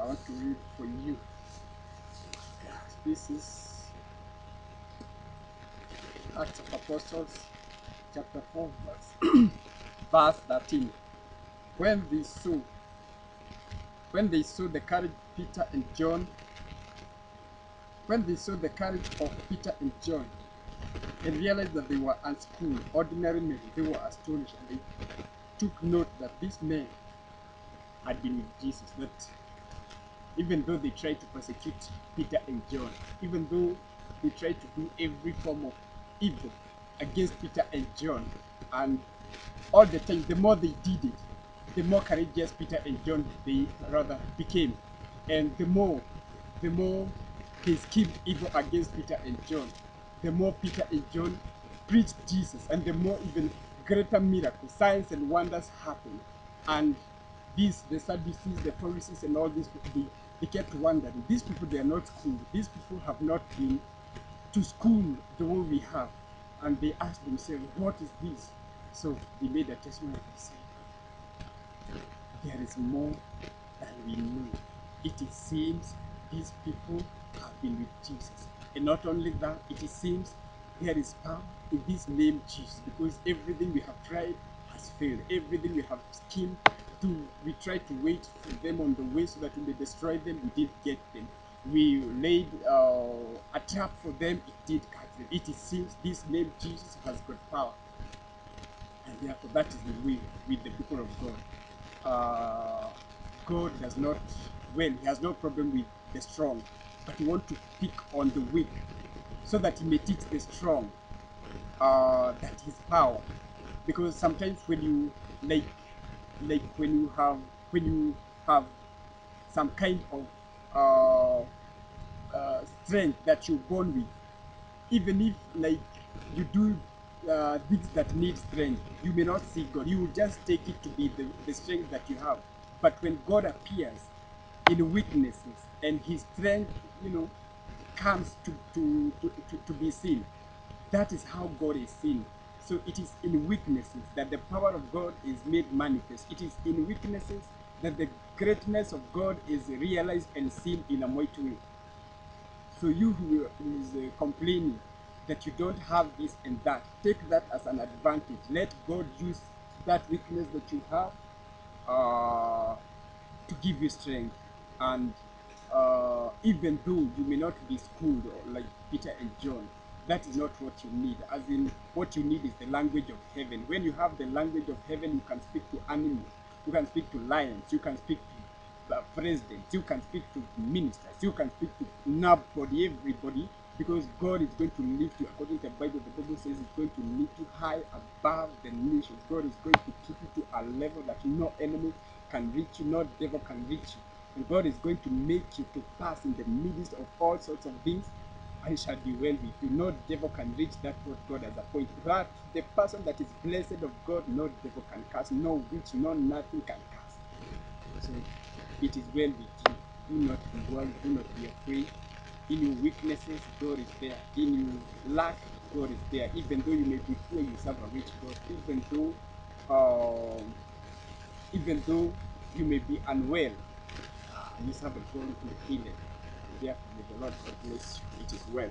I want to read for you. This is Acts of Apostles, chapter 4, verse 13. When they saw the courage Peter and John, when they saw the courage of Peter and John, and realized that they were unschooled, ordinary men, they were astonished, and they took note that these men had been with Jesus. That even though they tried to persecute Peter and John, even though they tried to do every form of evil against Peter and John, and all the time, the more they did it, the more courageous Peter and John they rather became, and the more they schemed evil against Peter and John, the more Peter and John preached Jesus, and the more even greater miracles, signs and wonders happened. And the Sadducees, the Pharisees, and all these people, they kept wondering, these people, they are not schooled. These people have not been to school the way we have. And they asked themselves, what is this? So they made a testimony and said, there is more than we know. It seems these people have been with Jesus. And not only that, it seems there is power in this name Jesus, because everything we have tried has failed. Everything we have schemed to, we tried to wait for them on the way so that we may destroy them, we didn't get them. We laid a trap for them, it did catch them. It seems this name Jesus has got power. And therefore that is the way with the people of God. God does not, well, he has no problem with the strong, but he wants to pick on the weak so that he may teach the strong that his power. Because sometimes when you when you have some kind of strength that you're born with, even if you do things that need strength, you may not see God. You will just take it to be the strength that you have. But when God appears in weaknesses and his strength, comes to be seen, that is how God is seen. So it is in weaknesses that the power of God is made manifest. It is in weaknesses that the greatness of God is realized and seen in a mighty way. So you who is complaining that you don't have this and that, take that as an advantage. Let God use that weakness that you have to give you strength. And even though you may not be schooled or like Peter and John, that is not what you need. As in, what you need is the language of heaven. When you have the language of heaven, you can speak to animals, you can speak to lions, you can speak to presidents, you can speak to ministers, you can speak to nobody, everybody, because God is going to lift you. According to the Bible says it's going to lift you high above the nations. God is going to keep you to a level that no enemy can reach you, no devil can reach you. And God is going to make you to pass in the midst of all sorts of things, and it shall be well with you. No devil can reach that what God has appointed. But the person that is blessed of God, no devil can cast, no witch, no nothing can cast. So it is well with you. Do not be worried, do not be afraid. In your weaknesses, God is there. In your lack, God is there. Even though you may be poor, you serve a rich God. Even though you may be unwell, you serve a God who healeth. Therefore, may the Lord God bless you. It is well.